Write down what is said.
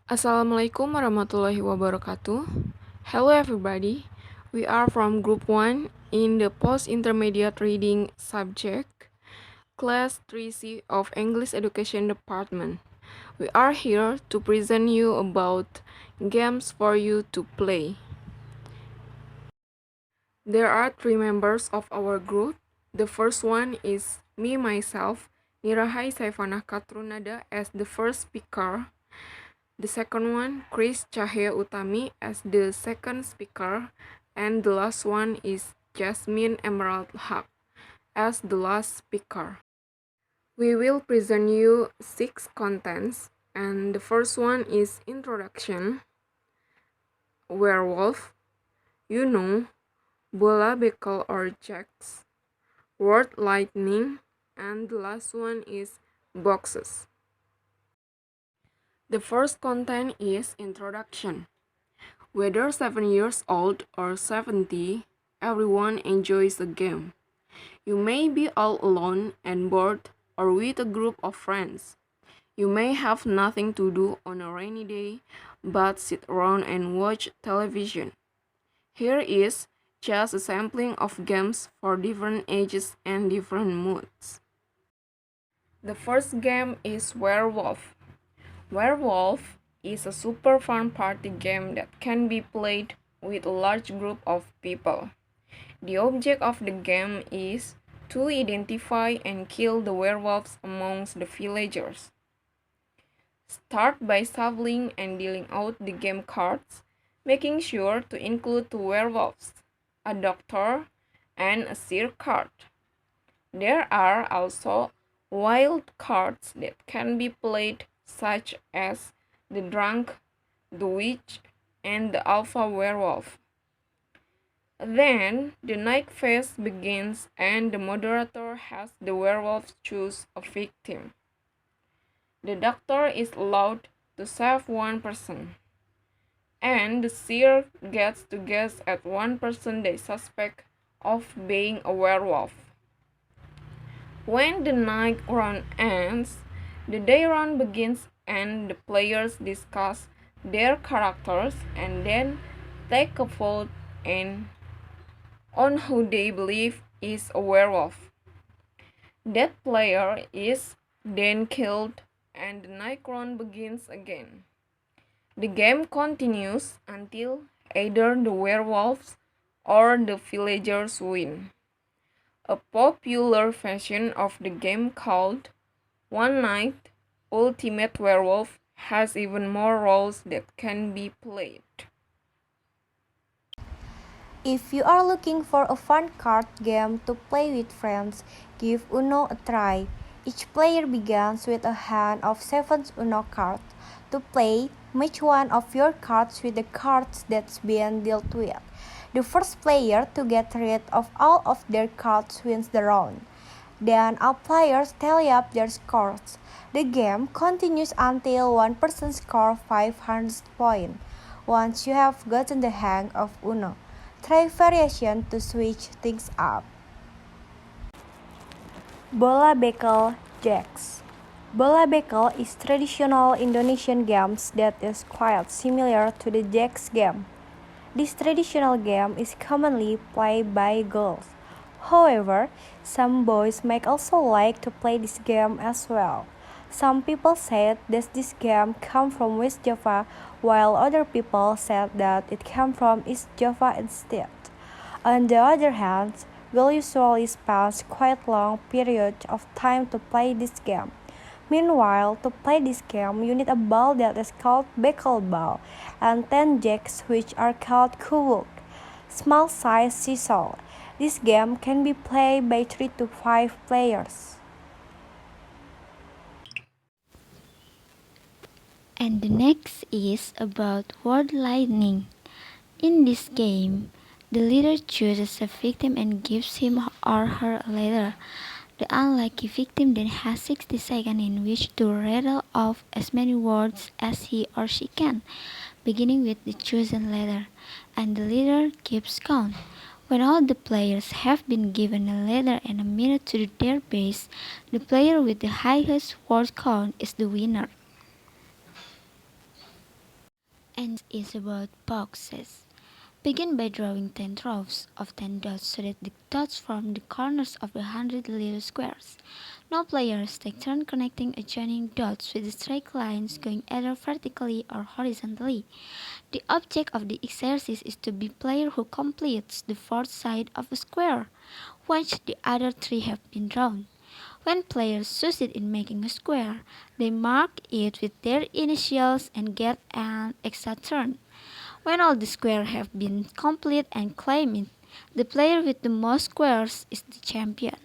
Assalamualaikum warahmatullahi wabarakatuh. Hello everybody. We are from Group 1 in the Post-Intermediate Reading subject, Class 3C of English Education Department. We are here to present you about games for you to play. There are 3 members of our group. The first one is me, myself, Nirahai, Saifanah, Qatrunnada as the first speaker. The second one, Kris, Cahya, Utami as the second speaker, and the last one is Jasmine, Emerald, Haque as the last speaker. We will present you 6 contents, and the first one is introduction, werewolf, bola bekel or jacks, word lightning, and the last one is boxes. The first content is introduction. Whether 7 years old or 70, everyone enjoys a game. You may be all alone and bored or with a group of friends. You may have nothing to do on a rainy day but sit around and watch television. Here is just a sampling of games for different ages and different moods. The first game is Werewolf. Werewolf is a super fun party game that can be played with a large group of people. The object of the game is to identify and kill the werewolves amongst the villagers. Start by shuffling and dealing out the game cards, making sure to include 2 werewolves, a doctor, and a seer card. There are also wild cards that can be played, such as the drunk, the witch, and the alpha werewolf. Then the night phase begins and the moderator has the werewolf choose a victim. The doctor is allowed to save one person, and the seer gets to guess at one person they suspect of being a werewolf. When the night round ends, the day round begins and the players discuss their characters and then take a vote on who they believe is a werewolf. That player is then killed and the night round begins again. The game continues until either the werewolves or the villagers win. A popular version of the game called One Night Ultimate Werewolf has even more roles that can be played. If you are looking for a fun card game to play with friends, give Uno a try. Each player begins with a hand of 7 Uno cards. To play, match one of your cards with the cards that's been dealt with. The first player to get rid of all of their cards wins the round. Then all players tally up their scores. The game continues until one person scores 500 points. Once you have gotten the hang of Uno, try variation to switch things up. Bola bekel jacks. Bola bekel is traditional Indonesian games that is quite similar to the jacks game. This traditional game is commonly played by girls. However, some boys may also like to play this game as well. Some people said that this game comes from West Java, while other people said that it came from East Java instead. On the other hand, we'll usually spend quite long periods of time to play this game. Meanwhile, to play this game, you need a ball that is called bekel ball, and 10 jacks which are called kubuk, small size seesaw. This game can be played by 3 to 5 players. And the next is about word lightning. In this game, the leader chooses a victim and gives him or her a letter. The unlucky victim then has 60 seconds in which to rattle off as many words as he or she can, beginning with the chosen letter, and the leader keeps count. When all the players have been given a letter and a minute to do their best, the player with the highest word count is the winner. and is about boxes. Begin by drawing 10 rows of 10 dots so that the dots form the corners of the 100 little squares. Now players take turn connecting adjoining dots with straight lines going either vertically or horizontally. The object of the exercise is to be player who completes the fourth side of a square, once the other three have been drawn. When players succeed in making a square, they mark it with their initials and get an extra turn. When all the squares have been complete and claimed, the player with the most squares is the champion.